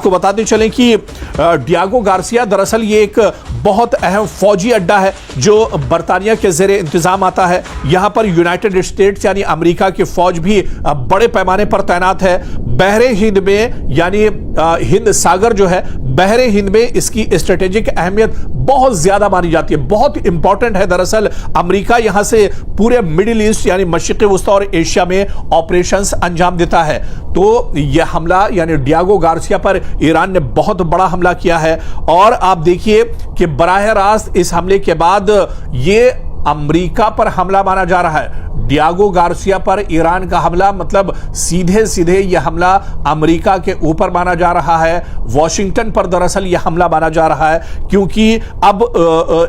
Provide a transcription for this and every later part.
आपको बताते चलें कि डियागो गार्सिया दरअसल ये एक बहुत अहम फौजी अड्डा है जो बरतानिया के ज़ेरे इंतजाम आता है। यहां पर यूनाइटेड स्टेट्स यानी अमेरिका की फौज भी बड़े पैमाने पर तैनात है। बहरे हिंद में यानी हिंद सागर जो है, बहरे हिंद में इसकी स्ट्रेटेजिक अहमियत बहुत ज्यादा मानी जाती है, बहुत इंपॉर्टेंट है। दरअसल अमेरिका यहां से पूरे मिडिल ईस्ट यानी मशरिक़ वस्ता और एशिया में ऑपरेशंस अंजाम देता है। तो यह हमला यानी डियागो गार्सिया पर ईरान ने बहुत बड़ा हमला किया है और आप देखिए कि बराह रास्त इस हमले के बाद ये अमेरिका पर हमला माना जा रहा है। डियागो गार्सिया पर ईरान का हमला मतलब सीधे सीधे यह हमला अमेरिका के ऊपर माना जा रहा है। वॉशिंगटन पर दरअसल यह हमला माना जा रहा है क्योंकि अब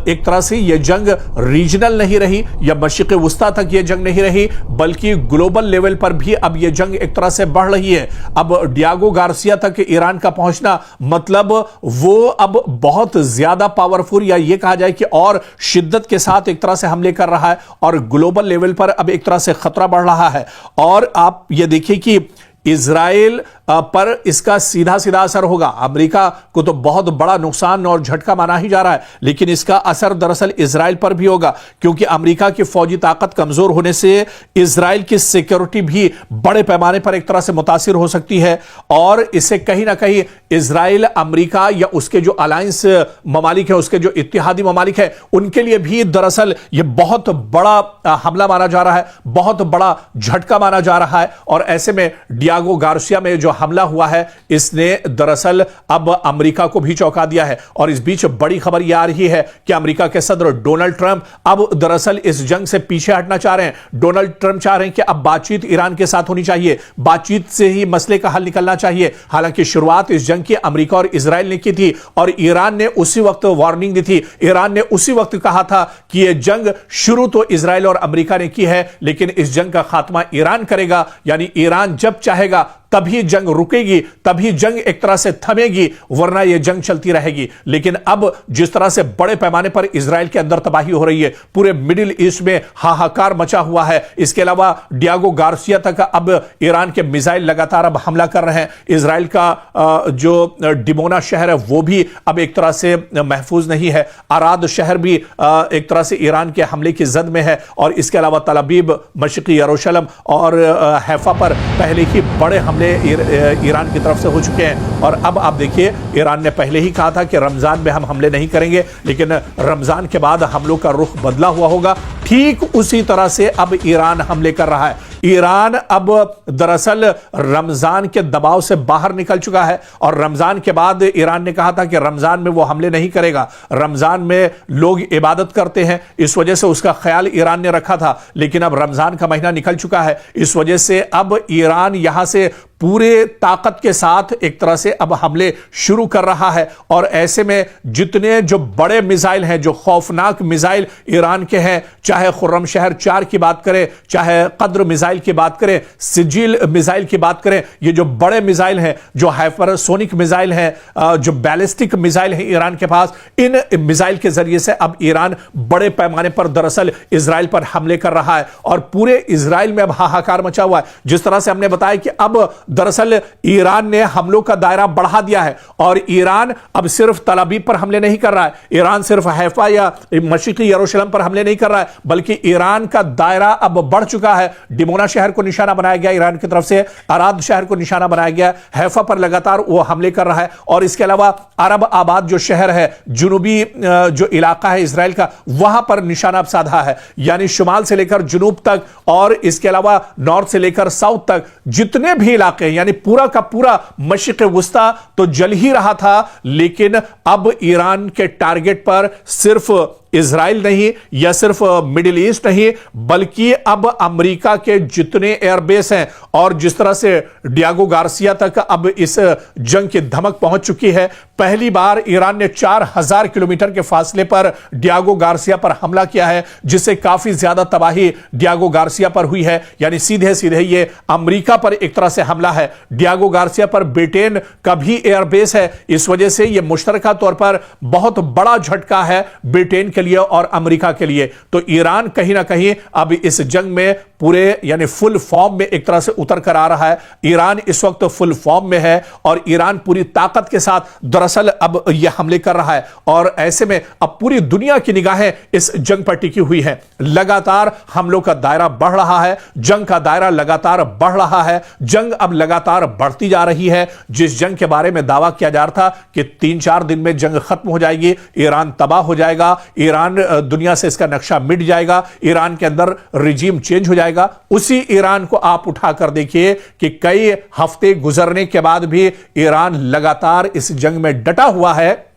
एक तरह से यह जंग रीजनल नहीं रही या मशरिक़ वस्ता तक यह जंग नहीं रही, बल्कि ग्लोबल लेवल पर भी अब यह जंग एक तरह से बढ़ रही है। अब डियागो गार्सिया तक ईरान का पहुंचना मतलब वो अब बहुत ज्यादा पावरफुल या यह कहा जाए कि और शिद्दत के साथ एक तरह से हमले कर रहा है और ग्लोबल लेवल पर अब एक तरह से खतरा बढ़ रहा है। और आप ये देखिए कि इजराइल पर इसका सीधा सीधा असर होगा। अमेरिका को तो बहुत बड़ा नुकसान और झटका माना ही जा रहा है, लेकिन इसका असर दरअसल इजराइल पर भी होगा क्योंकि अमेरिका की फौजी ताकत कमजोर होने से इजराइल की सिक्योरिटी भी बड़े पैमाने पर एक तरह से मुतासिर हो सकती है और इससे कहीं ना कहीं इजराइल, अमेरिका या उसके जो अलायंस ममालिक है, उसके जो इत्तेहादी ममालिक है, उनके लिए भी दरअसल यह बहुत बड़ा हमला माना जा रहा है, बहुत बड़ा झटका माना जा रहा है। और ऐसे में डियागो गार्सिया में जो हमला हुआ है इसने दरअसल अब अमेरिका को भी चौंका दिया है। और इस बीच बड़ी खबर यह आ रही है कि अमेरिका के सदर डोनाल्ड ट्रंप अब दरअसल इस जंग से पीछे हटना चाह रहे हैं। डोनाल्ड ट्रंप चाह रहे हैं कि अब बातचीत ईरान के साथ होनी चाहिए, बातचीत से ही मसले का हल निकलना चाहिए। हालांकि शुरुआत इस जंग की अमेरिका और इजराइल ने की थी और ईरान ने उसी वक्त वार्निंग दी थी। ईरान ने उसी वक्त कहा था कि यह जंग शुरू तो इजराइल और अमेरिका ने की है, लेकिन इस जंग का खात्मा ईरान करेगा। यानी ईरान जब चाहेगा तभी जंग रुकेगी, तभी जंग एक तरह से थमेगी, वरना यह जंग चलती रहेगी। लेकिन अब जिस तरह से बड़े पैमाने पर इजराइल के अंदर तबाही हो रही है, पूरे मिडिल ईस्ट में हाहाकार मचा हुआ है। इसके अलावा डियागो गार्सिया तक अब ईरान के मिसाइल लगातार अब हमला कर रहे हैं। इजराइल का जो डिमोना शहर है वो भी अब एक तरह से महफूज नहीं है। अराद शहर भी एक तरह से ईरान के हमले की जद में है। और इसके अलावा तल अबीब, मशरिकी यरूशलेम और हैफा पर पहले ही बड़े ईरान की तरफ से हो चुके हैं। और अब आप देखिए, ईरान ने पहले ही कहा था कि रमजान में हम हमले नहीं करेंगे, लेकिन रमजान के बाद हमलों का रुख बदला हुआ होगा। ठीक उसी तरह से अब ईरान हमले कर रहा है। ईरान अब दरअसल रमजान के दबाव से बाहर निकल चुका है और रमजान के बाद ईरान ने कहा था कि रमजान में वो हमले नहीं करेगा। रमजान में लोग इबादत करते हैं, इस वजह से उसका ख्याल ईरान ने रखा था, लेकिन अब रमजान का महीना निकल चुका है। इस वजह से अब ईरान यहां से पूरे ताकत के साथ एक तरह से अब हमले शुरू कर रहा है। और ऐसे में जितने जो बड़े मिसाइल हैं, जो खौफनाक मिसाइल ईरान के हैं, चाहे खुर्रमशहर 4 की बात करें, चाहे कद्र मिसाइल की बात करें, सिजिल मिसाइल की बात करें, ये जो बड़े मिसाइल हैं, जो हाइपरसोनिक मिसाइल हैं, जो बैलिस्टिक मिसाइल हैं ईरान के पास, इन मिसाइल के जरिए से अब ईरान बड़े पैमाने पर दरअसल इजराइल पर हमले कर रहा है और पूरे इजराइल में अब हाहाकार मचा हुआ है। जिस तरह से हमने बताया कि अब दरअसल ईरान ने हमलों का दायरा बढ़ा दिया है और ईरान अब सिर्फ तल अबीब पर हमले नहीं कर रहा है, ईरान सिर्फ हैफा या मशरिकी यरूशलेम पर हमले नहीं कर रहा है, बल्कि ईरान का दायरा अब बढ़ चुका है। डिमोना शहर को निशाना बनाया गया ईरान की तरफ से, अराद शहर को निशाना बनाया गया, हैफा पर लगातार वो हमले कर रहा है। और इसके अलावा अरब आबाद जो शहर है, जुनूबी जो इलाका है इजराइल का, वहां पर निशाना साधा है। यानी शुमाल से लेकर जुनूब तक और इसके अलावा नॉर्थ से लेकर साउथ तक जितने भी इलाके, यानी पूरा का पूरा मशरिक़ वस्ता तो जल ही रहा था, लेकिन अब ईरान के टारगेट पर सिर्फ इजराइल नहीं या सिर्फ मिडिल ईस्ट नहीं, बल्कि अब अमेरिका के जितने एयरबेस हैं और जिस तरह से डियागो गार्सिया तक अब इस जंग की धमक पहुंच चुकी है। पहली बार ईरान ने 4000 किलोमीटर के फासले पर डियागो गार्सिया पर हमला किया है, जिससे काफी ज्यादा तबाही डियागो गार्सिया पर हुई है। यानी सीधे सीधे ये अमेरिका पर एक तरह से हमला है। डियागो गार्सिया पर ब्रिटेन का भी एयरबेस है, इस वजह से यह मुश्तरका तौर पर बहुत बड़ा झटका है ब्रिटेन के के लिए और अमेरिका के लिए। तो ईरान कहीं ना कहीं अब इस जंग में पूरे यानी फुल फॉर्म में एक तरह से उतर कर आ रहा है। ईरान इस वक्त फुल फॉर्म में है और ईरान पूरी ताकत के साथ दरअसल अब यह हमले कर रहा है और ऐसे में अब पूरी दुनिया की निगाहें इस जंग पर टिकी हुई है। लगातार हमलों का दायरा बढ़ रहा है, जंग का दायरा लगातार बढ़ रहा है, जंग अब लगातार बढ़ती जा रही है। जिस जंग के बारे में दावा किया जा रहा था कि 3-4 दिन में जंग खत्म हो जाएगी, ईरान तबाह हो जाएगा, ईरान दुनिया से इसका नक्शा मिट जाएगा, ईरान के अंदर रिजीम चेंज हो जाएगा, उसी ईरान को आप उठाकर देखिए कि कई हफ्ते गुजरने के बाद भी ईरान लगातार इस जंग में डटा हुआ है।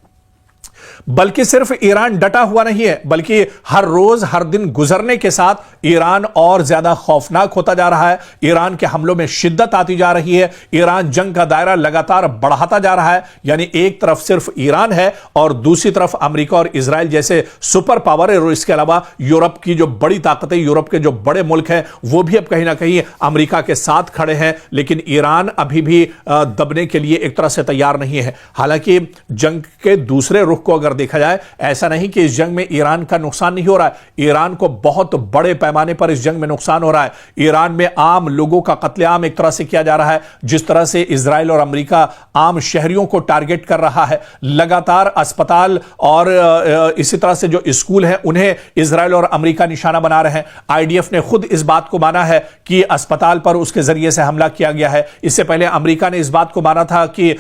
बल्कि सिर्फ ईरान डटा हुआ नहीं है, बल्कि हर रोज हर दिन गुजरने के साथ ईरान और ज्यादा खौफनाक होता जा रहा है। ईरान के हमलों में शिद्दत आती जा रही है, ईरान जंग का दायरा लगातार बढ़ाता जा रहा है। यानी एक तरफ सिर्फ ईरान है और दूसरी तरफ अमेरिका और इजराइल जैसे सुपर पावर है और इसके अलावा यूरोप की जो बड़ी ताकतें, यूरोप के जो बड़े मुल्क हैं वो भी अब कहीं ना कहीं अमेरिका के साथ खड़े हैं। लेकिन ईरान अभी भी दबने के लिए एक तरह से तैयार नहीं है। हालांकि जंग के दूसरे रुख को अगर देखा जाए, ऐसा नहीं कि इस जंग में ईरान का नुकसान नहीं हो रहा है, ईरान को बहुत बड़े पैमाने पर इस जंग में नुकसान हो रहा है। ईरान में आम लोगों का कत्लेआम एक तरह से किया जा रहा है, जिस तरह से इजराइल और अमेरिका आम शहरियों को टारगेट कर रहा है। लगातार अस्पताल और इसी तरह से जो स्कूल हैं उन्हें इजराइल और अमेरिका निशाना बना रहे हैं। आईडीएफ ने खुद इस बात को माना है कि अस्पताल पर उसके जरिए से हमला किया गया है। इससे पहले अमेरिका ने इस बात को माना था कि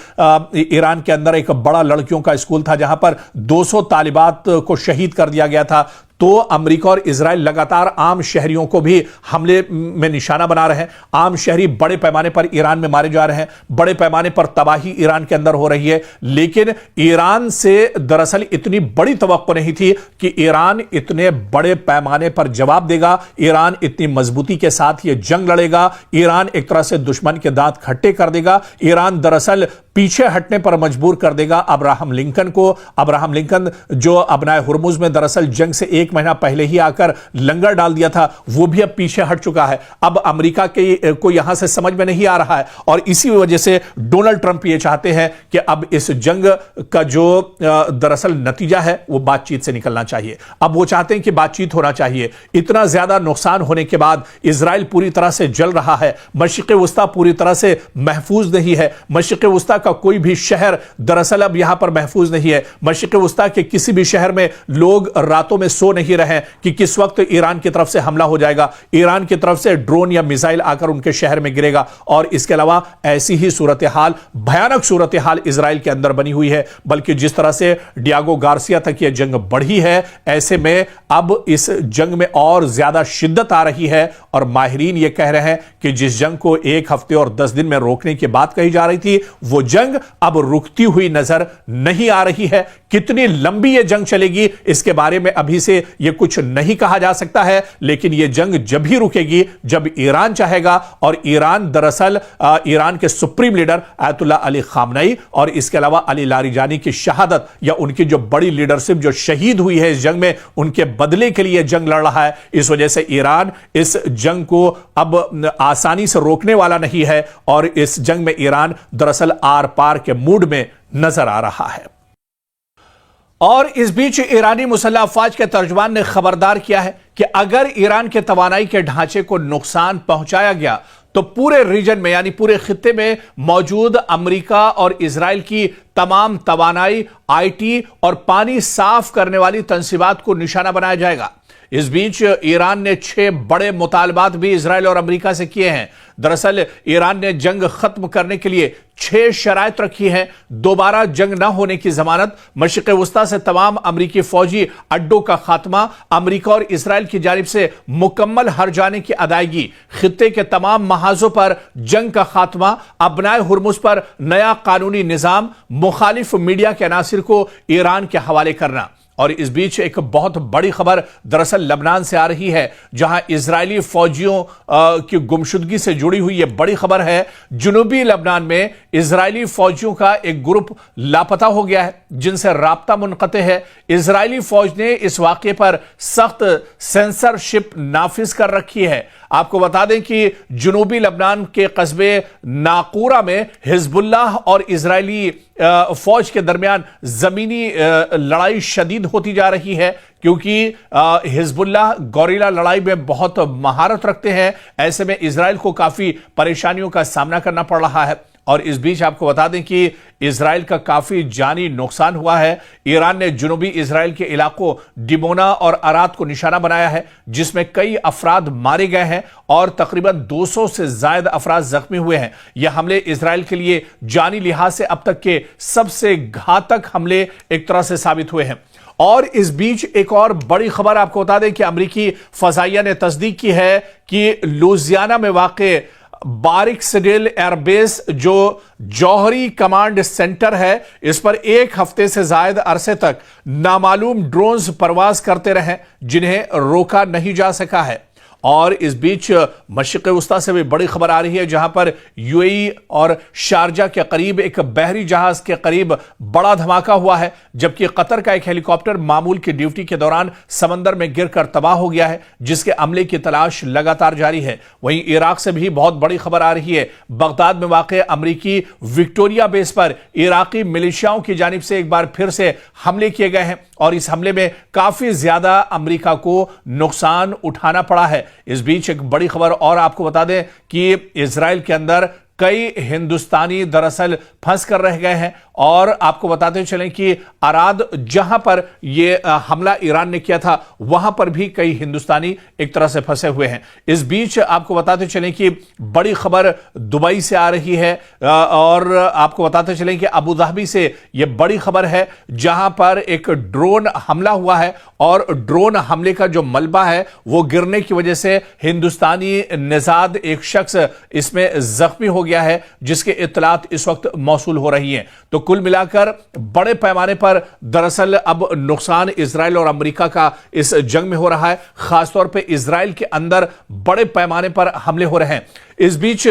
ईरान के अंदर एक बड़ा लड़कियों का स्कूल था जहां पर 200 तालिबात को शहीद कर दिया गया था। तो अमेरिका और इजराइल लगातार आम शहरियों को भी हमले में निशाना बना रहे हैं। आम शहरी बड़े पैमाने पर ईरान में मारे जा रहे हैं, बड़े पैमाने पर तबाही ईरान के अंदर हो रही है। लेकिन ईरान से दरअसल इतनी बड़ी तवक्को नहीं थी कि ईरान इतने बड़े पैमाने पर जवाब देगा, ईरान इतनी मजबूती के साथ यह जंग लड़ेगा, ईरान एक तरह से दुश्मन के दांत खट्टे कर देगा, ईरान दरअसल पीछे हटने पर मजबूर कर देगा अब्राहम लिंकन को। अब्राहम लिंकन जो अबनाए हुर्मुज में दरअसल जंग से 1 महीना पहले ही आकर लंगर डाल दिया था, वो भी अब पीछे हट चुका है। अब अमेरिका के को यहां से समझ में नहीं आ रहा है और इसी वजह से डोनाल्ड ट्रंप ये चाहते हैं कि अब इस जंग का जो दरअसल नतीजा है वो बातचीत से निकलना चाहिए। अब वो चाहते हैं कि बातचीत होना चाहिए। इतना ज्यादा नुकसान होने के बाद इजराइल पूरी तरह से जल रहा है, मशरिक़ वस्ता पूरी तरह से महफूज नहीं है, मशरिक़ वस्ता का कोई भी शहर दरअसल अब यहां पर महफूज नहीं है। मशरिक़ वस्ता के किसी भी शहर में लोग रातों में सो नहीं रहे कि किस वक्त ईरान की तरफ से हमला हो जाएगा, ईरान की तरफ से ड्रोन या मिसाइल आकर उनके शहर में गिरेगा। और इसके अलावा ऐसी ही सूरत हाल, भयानक सूरत हाल इजराइल के अंदर बनी हुई है। बल्कि जिस तरह से डियागो गार्सिया तक यह जंग बढ़ी है, ऐसे में अब इस जंग में और ज्यादा शिद्दत आ रही है और माहिरीन यह कह रहे हैं कि जिस जंग को 1 हफ्ते और 10 दिन में रोकने की बात कही जा रही थी, वो जंग अब रुकती हुई नजर नहीं आ रही है। कितनी लंबी यह जंग चलेगी इसके बारे में अभी से यह कुछ नहीं कहा जा सकता है, लेकिन यह जंग जब ही रुकेगी जब ईरान चाहेगा। और ईरान दरअसल ईरान के supreme leader Ayatollah Ali Khamenei और इसके अलावा अली लारिजानी की शहादत या उनकी जो बड़ी लीडरशिप जो शहीद हुई है इस जंग में, उनके बदले के लिए जंग लड़ रहा है। इस वजह से ईरान इस जंग को अब आसानी से रोकने वाला नहीं है और इस जंग में ईरान दरअसल आर पार के मूड में नजर आ रहा है। और इस बीच ईरानी मुसल्लह अफवाज के तर्जुमान ने खबरदार किया है कि अगर ईरान के तवानाई के ढांचे को नुकसान पहुंचाया गया तो पूरे रीजन में यानी पूरे खित्ते में मौजूद अमेरिका और इजराइल की तमाम तवानाई, आईटी और पानी साफ करने वाली तंसीबात को निशाना बनाया जाएगा। इस बीच ईरान ने 6 बड़े मुतालबात भी इजराइल और अमेरिका से किए हैं। दरअसल ईरान ने जंग खत्म करने के लिए 6 शराइत रखी हैं। दोबारा जंग न होने की जमानत, मशरिक़ वस्ता से तमाम अमेरिकी फौजी अड्डों का खात्मा, अमेरिका और इजराइल की जानिब से मुकम्मल हर्जाने की अदायगी, खित्ते के तमाम महाजों पर जंग का खात्मा, अबनाए हुर्मुज पर नया कानूनी निजाम, मुखालिफ मीडिया के अनासिर को ईरान के हवाले करना। और इस बीच एक बहुत बड़ी खबर दरअसल लबनान से आ रही है, जहां इजरायली फौजियों की गुमशुदगी से जुड़ी हुई यह बड़ी खबर है। जुनूबी लबनान में इजरायली फौजियों का एक ग्रुप लापता हो गया है, जिनसे राब्ता मुनक़ते है। इजरायली फौज ने इस वाक़े पर सख्त सेंसरशिप नाफिज कर रखी है। आपको बता दें कि जुनूबी लबनान के कस्बे नाकूरा में हिजबुल्लाह और इजरायली फौज के दरमियान जमीनी लड़ाई शदीद होती जा रही है, क्योंकि हिजबुल्लाह गोरिल्ला लड़ाई में बहुत महारत रखते हैं। ऐसे में इजराइल को काफी परेशानियों का सामना करना पड़ रहा है। और इस बीच आपको बता दें कि इजराइल का काफी जानी नुकसान हुआ है। ईरान ने जुनूबी इजराइल के इलाकों डिमोना और अराद को निशाना बनाया है, जिसमें कई अफराद मारे गए हैं और तकरीबन 200 से ज्यादा अफराद जख्मी हुए हैं। यह हमले इजराइल के लिए जानी लिहाज से अब तक के सबसे घातक हमले एक तरह से साबित हुए हैं। और इस बीच एक और बड़ी खबर आपको बता दें कि अमेरिकी फजाइया ने तस्दीक की है कि लुजियाना में वाक़े बारिक सिडिल एयरबेस जो जौहरी कमांड सेंटर है, इस पर एक हफ्ते से ज्यादा अरसे तक नामालूम ड्रोन्स परवाज करते रहे, जिन्हें रोका नहीं जा सका है। और इस बीच मशरिक़ वस्ता से भी बड़ी खबर आ रही है, जहां पर यूएई और शारजा के करीब एक बहरी जहाज के करीब बड़ा धमाका हुआ है, जबकि कतर का एक हेलीकॉप्टर मामूल की ड्यूटी के दौरान समंदर में गिरकर तबाह हो गया है, जिसके अमले की तलाश लगातार जारी है। वहीं इराक से भी बहुत बड़ी खबर आ रही है। बगदाद में वाक़ अमरीकी विक्टोरिया बेस पर इराकी मिलिशियाओं की जानिब से एक बार फिर से हमले किए गए हैं और इस हमले में काफी ज्यादा अमेरिका को नुकसान उठाना पड़ा है। इस बीच एक बड़ी खबर और आपको बता दें कि इजराइल के अंदर कई हिंदुस्तानी दरअसल फंस कर रह गए हैं। और आपको बताते चलें कि अराद जहां पर यह हमला ईरान ने किया था, वहां पर भी कई हिंदुस्तानी एक तरह से फंसे हुए हैं। इस बीच आपको बताते चलें कि बड़ी खबर दुबई से आ रही है और आपको बताते चलें कि अबू धाबी से यह बड़ी खबर है, जहां पर एक ड्रोन हमला हुआ है और ड्रोन हमले का जो मलबा है वो गिरने की वजह से हिंदुस्तानी निजाद एक शख्स इसमें जख्मी हो गया है, जिसके इत्तलात इस वक्त मौसूल हो रही हैं। तो कुल मिलाकर बड़े पैमाने पर दरअसल अब नुकसान इजराइल और अमेरिका का इस जंग में हो रहा है। खासतौर पे इजराइल के अंदर बड़े पैमाने पर हमले हो रहे हैं। इस बीच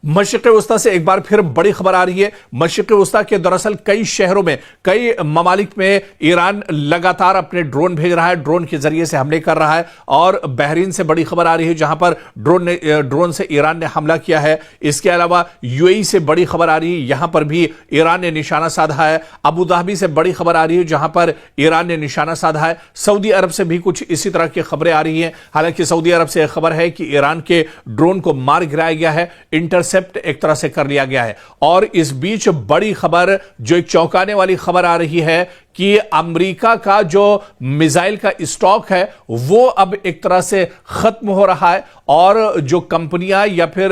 मशरिक़ वस्ता से एक बार फिर बड़ी खबर आ रही है। मशरिक़ वस्ता के दरअसल कई शहरों में, कई ममालिक में ईरान लगातार अपने ड्रोन भेज रहा है, ड्रोन के जरिए से हमले कर रहा है। और बहरीन से बड़ी खबर आ रही है, जहां पर ड्रोन से ईरान ने हमला किया है। इसके अलावा यूएई से बड़ी खबर आ रही है, यहां पर भी ईरान ने निशाना साधा है। अबू धाबी से बड़ी खबर आ रही है, जहां पर ईरान ने निशाना साधा है। सऊदी अरब से भी कुछ इसी तरह की खबरें आ रही हैं। हालांकि सऊदी अरब से खबर है कि ईरान के ड्रोन को मार गिराया गया है, इंटरसेप्ट एक तरह से कर लिया गया है। और इस बीच बड़ी खबर, जो एक चौंकाने वाली खबर आ रही है कि अमेरिका का जो मिसाइल का स्टॉक है वो अब एक तरह से खत्म हो रहा है। और जो कंपनियां या फिर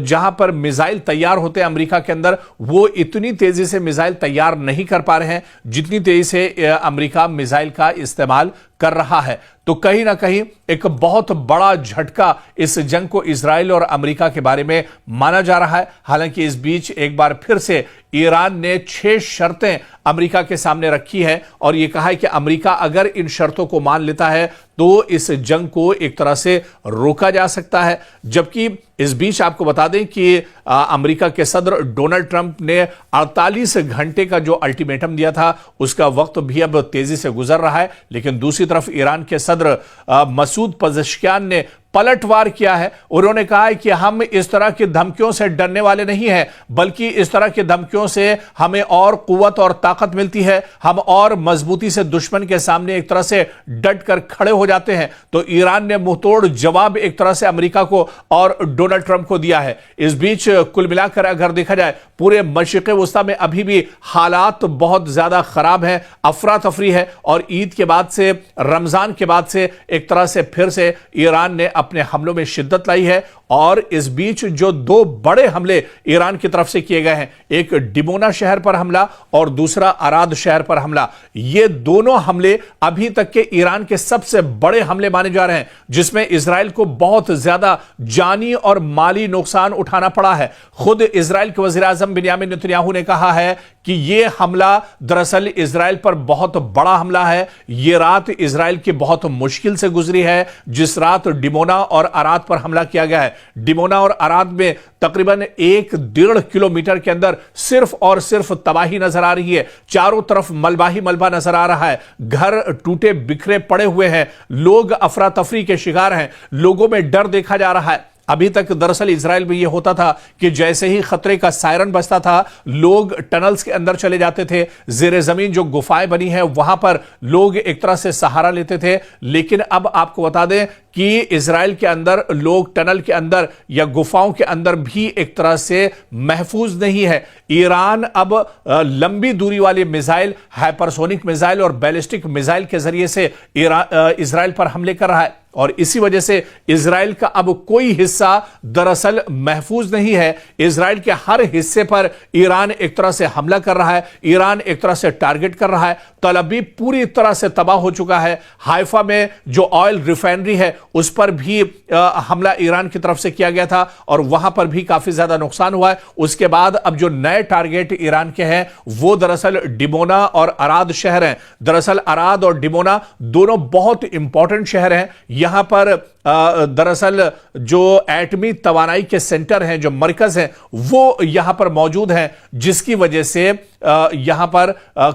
जहां पर मिसाइल तैयार होते हैं अमेरिका के अंदर, वो इतनी तेजी से मिसाइल तैयार नहीं कर पा रहे हैं जितनी तेजी से अमेरिका मिसाइल का इस्तेमाल कर रहा है। तो कहीं ना कहीं एक बहुत बड़ा झटका इस जंग को इजराइल और अमेरिका के बारे में माना जा रहा है। हालांकि इस बीच एक बार फिर से ईरान ने 6 शर्तें अमेरिका के सामने रखी है और यह कहा है कि अमेरिका अगर इन शर्तों को मान लेता है तो इस जंग को एक तरह से रोका जा सकता है। जबकि इस बीच आपको बता दें कि अमेरिका के सदर डोनाल्ड ट्रंप ने 48 घंटे का जो अल्टीमेटम दिया था, उसका वक्त भी अब तेजी से गुजर रहा है। लेकिन दूसरी तरफ ईरान के सदर मसूद पज़ेश्कियान ने पलटवार किया है। उन्होंने कहा है कि हम इस तरह की धमकियों से डरने वाले नहीं हैं, बल्कि इस तरह की धमकियों से हमें और कुव्वत और ताकत मिलती है, हम और मजबूती से दुश्मन के सामने एक तरह से डट कर खड़े हो जाते हैं। तो ईरान ने मुंहतोड़ जवाब एक तरह से अमेरिका को और डोनाल्ड ट्रंप को दिया है। इस बीच कुल मिलाकर अगर देखा जाए, पूरे मशरिक़ वस्ता में अभी भी हालात बहुत ज्यादा खराब हैं, अफरा तफरी है। और ईद के बाद से, रमजान के बाद से एक तरह से फिर से ईरान ने अपने हमलों में शिद्दत लाई है। और इस बीच जो 2 बड़े हमले ईरान की तरफ से किए गए हैं, एक डिमोना शहर पर हमला और दूसरा अराद शहर पर हमला, ये दोनों हमले अभी तक के ईरान के सबसे बड़े हमले माने जा रहे हैं, जिसमें इजराइल को बहुत ज्यादा जानी और माली नुकसान उठाना पड़ा है। खुद इजराइल के वजीर आजम बिन्यामिन नेतन्याहू ने कहा है कि यह हमला दरअसल इजराइल पर बहुत बड़ा हमला है। यह रात इजराइल की बहुत मुश्किल से गुजरी है, जिस रात डिमोना और अराद पर हमला किया गया है। डिमोना और अराद में तकरीबन 1-1.5 किलोमीटर के अंदर सिर्फ और सिर्फ तबाही नजर आ रही है। चारों तरफ मलबा ही मलबा नजर आ रहा है, घर टूटे बिखरे पड़े हुए हैं, लोग अफरा तफरी के शिकार हैं, लोगों में डर देखा जा रहा है। अभी तक दरअसल इजराइल में यह होता था कि जैसे ही खतरे का सायरन बजता था, लोग टनल्स के अंदर चले जाते थे, जेर जमीन जो गुफाएं बनी हैं वहां पर लोग एक तरह से सहारा लेते थे। लेकिन अब आपको बता दें कि इजराइल के अंदर लोग टनल के अंदर या गुफाओं के अंदर भी एक तरह से महफूज नहीं है। ईरान अब लंबी दूरी वाली मिसाइल, हाइपरसोनिक मिसाइल और बैलिस्टिक मिसाइल के जरिए से इजराइल पर हमले कर रहा है और इसी वजह से इजराइल का अब कोई हिस्सा दरअसल महफूज नहीं है। इजराइल के हर हिस्से पर ईरान एक तरह से हमला कर रहा है, ईरान एक तरह से टारगेट कर रहा है। तल अवीव पूरी तरह से तबाह हो चुका है। हाइफा में जो ऑयल रिफाइनरी है उस पर भी हमला ईरान की तरफ से किया गया था और वहां पर भी काफी ज्यादा नुकसान हुआ है। उसके बाद अब जो नए टारगेट ईरान के हैं वो दरअसल डिमोना और अराद शहर हैं। दरअसल अराद और डिमोना दोनों बहुत इंपॉर्टेंट शहर हैं। यहां पर दरअसल जो एटमी तवानाई के सेंटर हैं, जो मरकज हैं, वो यहां पर मौजूद हैं, जिसकी वजह से यहां पर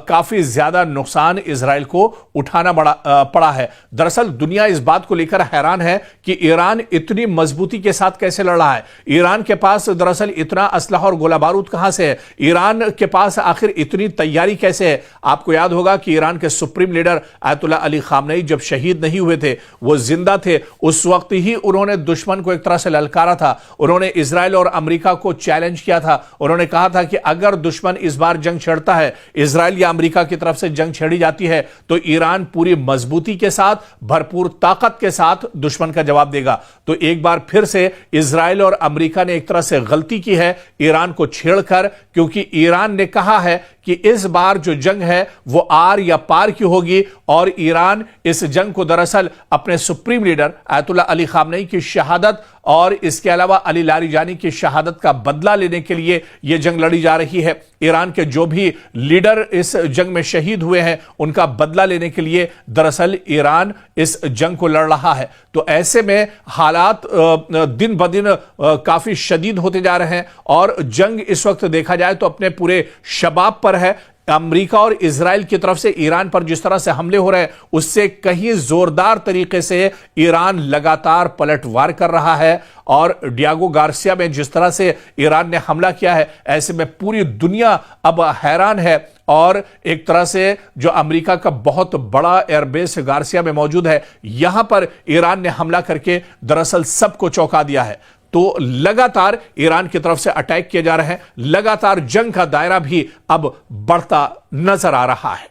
काफी ज्यादा नुकसान इजराइल को उठाना पड़ा है। दरअसल दुनिया इस बात को लेकर हैरान है कि ईरान इतनी मजबूती के साथ कैसे लड़ रहा है। ईरान के पास दरअसल इतना असलहा और गोला बारूद कहां से है, ईरान के पास आखिर इतनी तैयारी कैसे है। आपको याद होगा कि ईरान के supreme leader ayatollah Ali Khamenei जब शहीद नहीं हुए थे, वो जिंदा थे, उस वक्त ही उन्होंने दुश्मन को एक तरह से ललकारा था। उन्होंने इजराइल और अमेरिका को चैलेंज किया था। उन्होंने कहा था कि अगर दुश्मन इस बार जंग छेड़ता है, इजराइल या अमेरिका की तरफ से जंग छेड़ी जाती है, तो ईरान पूरी मजबूती के साथ, भरपूर ताकत के साथ दुश्मन का जवाब देगा। तो एक बार फिर से इजराइल और अमेरिका ने एक तरह से गलती की है ईरान को छेड़कर, क्योंकि ईरान ने कहा है कि इस बार जो जंग है वो आर या पार की होगी और ईरान इस जंग को दरअसल अपने supreme leader ayatollah Ali Khamenei की शहादत और इसके अलावा अली लारीजानी की शहादत का बदला लेने के लिए यह जंग लड़ी जा रही है। ईरान के जो भी लीडर इस जंग में शहीद हुए हैं उनका बदला लेने के लिए दरअसल ईरान इस जंग को लड़ रहा है। तो ऐसे में हालात दिन ब दिन काफी शदीद होते जा रहे हैं और जंग इस वक्त देखा जाए तो अपने पूरे शबाब पर है। अमेरिका और इजराइल की तरफ से ईरान पर जिस तरह से हमले हो रहे हैं उससे कहीं जोरदार तरीके से ईरान लगातार पलटवार कर रहा है। और डियागो गार्सिया में जिस तरह से ईरान ने हमला किया है, ऐसे में पूरी दुनिया अब हैरान है। और एक तरह से जो अमेरिका का बहुत बड़ा एयरबेस गार्सिया में मौजूद है, यहां पर ईरान ने हमला करके दरअसल सबको चौंका दिया है। तो लगातार ईरान की तरफ से अटैक किए जा रहे हैं, लगातार जंग का दायरा भी अब बढ़ता नजर आ रहा है।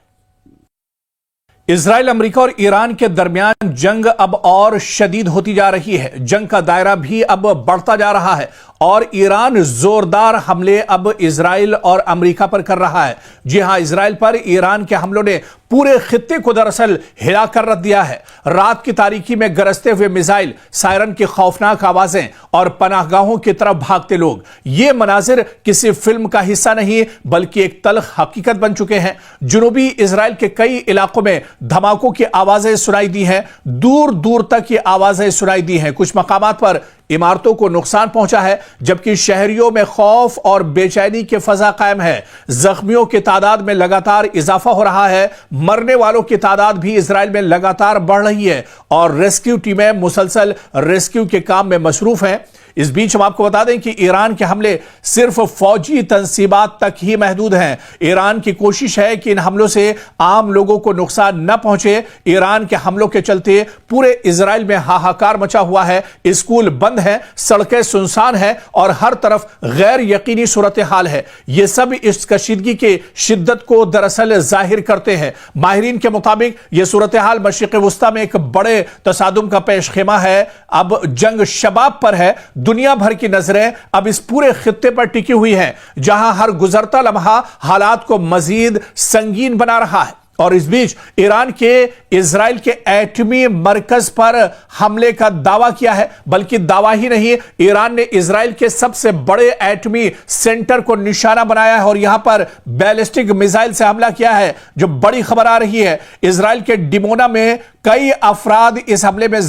इजराइल, अमेरिका और ईरान के दरमियान जंग अब और शदीद होती जा रही है। जंग का दायरा भी अब बढ़ता जा रहा है और ईरान जोरदार हमले अब इजराइल और अमेरिका पर कर रहा है। जी हां, इजराइल पर ईरान के हमलों ने पूरे खित्ते को दरअसल हिला कर रख दिया है। रात की तारीकी में गरजते हुए मिसाइल, सायरन की खौफनाक आवाजें और पनाहगाहों की तरफ भागते लोग, ये मनाजिर किसी फिल्म का हिस्सा नहीं बल्कि एक तल्ख हकीकत बन चुके हैं। जुनूबी इजराइल के कई इलाकों में धमाकों की आवाजें सुनाई दी हैं, दूर दूर तक ये आवाजें सुनाई दी हैं। कुछ मकामात पर इमारतों को नुकसान पहुंचा है, जबकि शहरियों में खौफ और बेचैनी की फजा कायम है। जख्मियों की तादाद में लगातार इजाफा हो रहा है, मरने वालों की तादाद भी इजराइल में लगातार बढ़ रही है और रेस्क्यू टीमें मुसलसल रेस्क्यू के काम में मसरूफ हैं। इस बीच हम आपको बता दें कि ईरान के हमले सिर्फ फौजी तंसीबात तक ही महदूद हैं। ईरान की कोशिश है कि इन हमलों से आम लोगों को नुकसान न पहुंचे। ईरान के हमलों के चलते पूरे इजराइल में हाहाकार मचा हुआ है, स्कूल बंद है, सड़कें सुनसान हैं और हर तरफ गैर यकीनी सूरत हाल है। यह सब इस कशीदगी की शिद्दत को दरअसल जाहिर करते हैं। माहिरीन के मुताबिक यह सूरत हाल मशरिक़ वुस्ता में एक बड़े तसादुम का पेश खेमा है। अब जंग शबाब पर है। दुनिया भर की नजरें अब इस पूरे खित्ते पर टिकी हुई हैं, जहां हर गुजरता लम्हा हालात को मजीद संगीन बना रहा है। और इस बीच ईरान के इजराइल के एटमी मरकज पर हमले का दावा किया है, बल्कि दावा ही नहीं, ईरान ने इजराइल के सबसे बड़े एटमी सेंटर को निशाना बनाया है और यहां पर बैलिस्टिक मिसाइल से हमला किया है। जो बड़ी खबर आ रही है, इजराइल के डिमोना में कई अफराद इस हमले में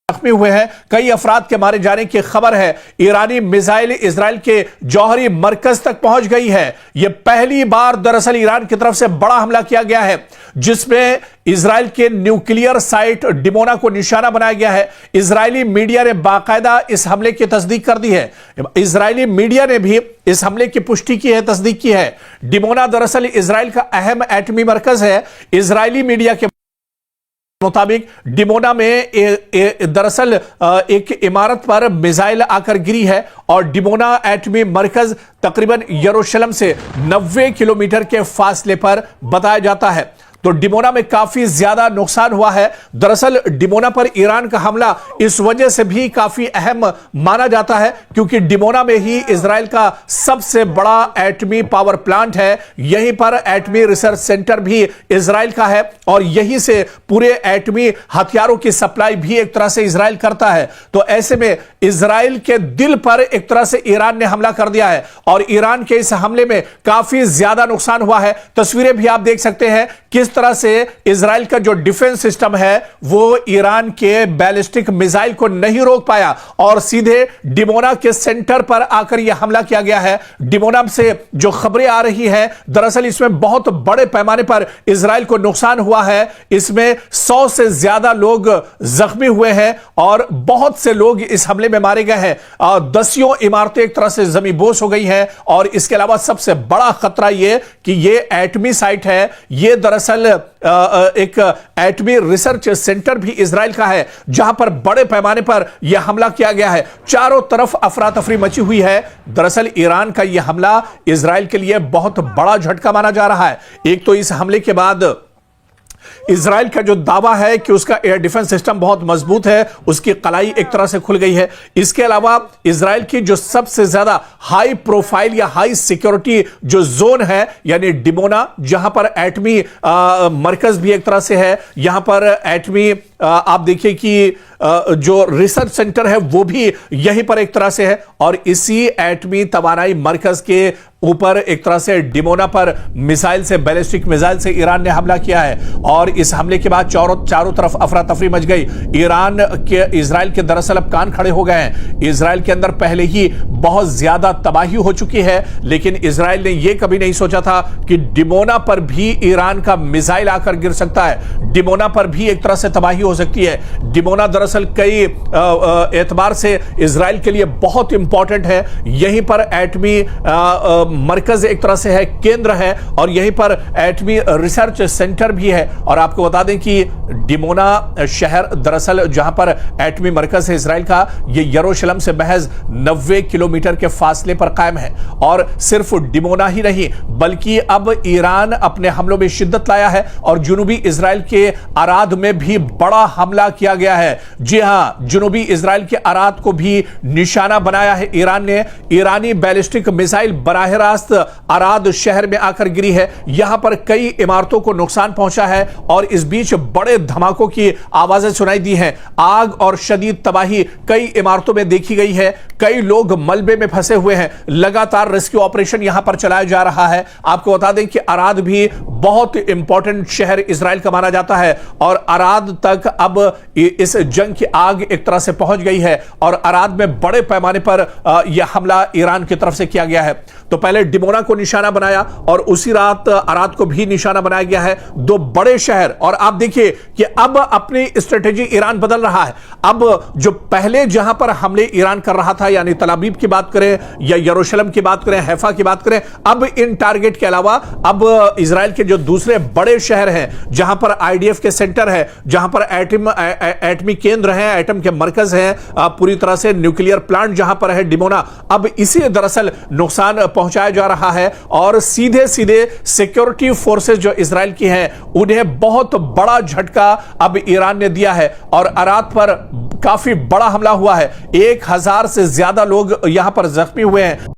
जख्मी हुए हैं, कई अफराद के मारे जाने की खबर है। ईरानी मिसाइल इजराइल के जौहरी मरकज तक पहुंच गई है। यह पहली बार दरअसल ईरान की तरफ से बड़ा हमला किया गया है जिसमें इजराइल के न्यूक्लियर साइट डिमोना को निशाना बनाया गया है। इजरायली मीडिया ने बाकायदा इस हमले की तस्दीक कर दी है। इजरायली मीडिया ने भी इस हमले की पुष्टि की है, तस्दीक की है। डिमोना दरअसल इजराइल का अहम एटमी मरकज है। इजरायली मीडिया के मुताबिक डिमोना में दरअसल एक इमारत पर मिसाइल आकर गिरी है और डिमोना एटमी मरकज तकरीबन यरूशलेम से 90 किलोमीटर के फासले पर बताया जाता है। तो डिमोना में काफी ज्यादा नुकसान हुआ है। दरअसल डिमोना पर ईरान का हमला इस वजह से भी काफी अहम माना जाता है क्योंकि डिमोना में ही इजराइल का सबसे बड़ा एटमी पावर प्लांट है। यहीं पर एटमी रिसर्च सेंटर भी इजराइल का है और यहीं से पूरे एटमी हथियारों की सप्लाई भी एक तरह से इजराइल करता है। तो ऐसे में इजराइल के दिल पर एक तरह से ईरान ने हमला कर दिया है और ईरान के इस हमले में काफी ज्यादा नुकसान हुआ है। तस्वीरें भी आप देख सकते हैं किस तरह से इजराइल का जो डिफेंस सिस्टम है वो ईरान के बैलिस्टिक मिसाइल को नहीं रोक पाया और सीधे डिमोना के सेंटर पर आकर यह हमला किया गया है। डिमोना से जो खबरें आ रही हैं दरअसल इसमें बहुत बड़े पैमाने पर इजराइल को नुकसान हुआ है। इसमें 100 से ज्यादा लोग जख्मी हुए हैं और बहुत से लोग इस हमले में मारे गए हैं। दसियों इमारतें एक तरह से जमींदोज हो गई हैं और इसके अलावा सबसे बड़ा खतरा यह कि यह एटमी साइट है। यह दरअसल एक एटमी रिसर्च सेंटर भी इजराइल का है जहां पर बड़े पैमाने पर यह हमला किया गया है। चारों तरफ अफरा तफरी मची हुई है। दरअसल ईरान का यह हमला इजराइल के लिए बहुत बड़ा झटका माना जा रहा है। एक तो इस हमले के बाद इजराइल का जो दावा है कि उसका एयर डिफेंस सिस्टम बहुत मजबूत है, उसकी कलाई एक तरह से खुल गई है। इसके अलावा इजराइल की जो सबसे ज्यादा हाई प्रोफाइल या हाई सिक्योरिटी जो जोन है यानी डिमोना, जहां पर एटमी मरकज भी एक तरह से है, यहां पर एटमी आप देखिए कि जो रिसर्च सेंटर है वो भी यहीं पर एक तरह से है और इसी एटमी तवानाई मरकज के ऊपर एक तरह से डिमोना पर मिसाइल से, बैलिस्टिक मिसाइल से ईरान ने हमला किया है और इस हमले के बाद चारों तरफ अफरा तफरी मच गई। इजराइल के दरअसल अब कान खड़े हो गए हैं। इजराइल के अंदर पहले ही बहुत ज्यादा तबाही हो चुकी है लेकिन इजराइल ने यह कभी नहीं सोचा था कि डिमोना पर भी ईरान का मिसाइल आकर गिर सकता है, डिमोना पर भी एक तरह से तबाही हो सकती है। डिमोना दरअसल कई एतबार से इजराइल के लिए बहुत इंपॉर्टेंट है। यहीं पर एटमी मरकज एक तरह से है, केंद्र है और यहीं पर एटमी रिसर्च सेंटर भी है। और आपको बता दें कि डिमोना शहर दरअसल जहां पर एटमी मरकज है इजराइल का, यह यरूशलेम से महज 90 किलोमीटर के फासले पर कायम है। और सिर्फ डिमोना ही नहीं बल्कि अब ईरान अपने हमलों में शिद्दत लाया है और जुनूबी इजराइल के अराद में भी बड़ा हमला किया गया है। जी हां, जुनूबी इजराइल के अराद को भी निशाना बनाया है ईरान ने। ईरानी बैलिस्टिक मिसाइल बराह रास्त अराद शहर में आकर गिरी है। यहां पर कई इमारतों को नुकसान पहुंचा है और इस बीच बड़े धमाकों की आवाजें सुनाई दी हैं। आग और शदीद तबाही कई इमारतों में देखी गई है। कई लोग मलबे में फंसे हुए हैं। लगातार रेस्क्यू ऑपरेशन यहां पर चलाया जा रहा है। आपको बता दें कि अराद भी बहुत इंपॉर्टेंट शहर इजराइल का माना जाता है और अराद तक अब इस जंग की आग एक तरह से पहुंच गई है और अराद में बड़े पैमाने पर यह हमला ईरान की तरफ से किया गया है। तो पहले डिमोना को निशाना बनाया और उसी रात अराद को भी निशाना बनाया गया है। दो बड़े शहर। और आप देखिए कि अब अपनी स्ट्रेटेजी ईरान बदल रहा है। अब जो पहले जहां पर हमले ईरान कर रहा था यानी तल अवीव की बात करें या यरूशलेम की बात करें, हैफा की बात करें, अब इन टारगेट के अलावा अब इजराइल के जो दूसरे बड़े शहर हैं जहां पर आईडीएफ के सेंटर है, जहां पर एटमी केंद्र हैं, एटम के मरकज हैं, पूरी तरह से न्यूक्लियर प्लांट जहां पर है डिमोना, अब इसे दरअसल नुकसान पहुंचाया जा रहा है और सीधे सीधे सिक्योरिटी फोर्सेस जो इजराइल की हैं उन्हें बहुत बड़ा झटका अब ईरान ने दिया है और अराद पर काफी बड़ा हमला हुआ है। 1000 से ज्यादा लोग यहां पर जख्मी हुए हैं।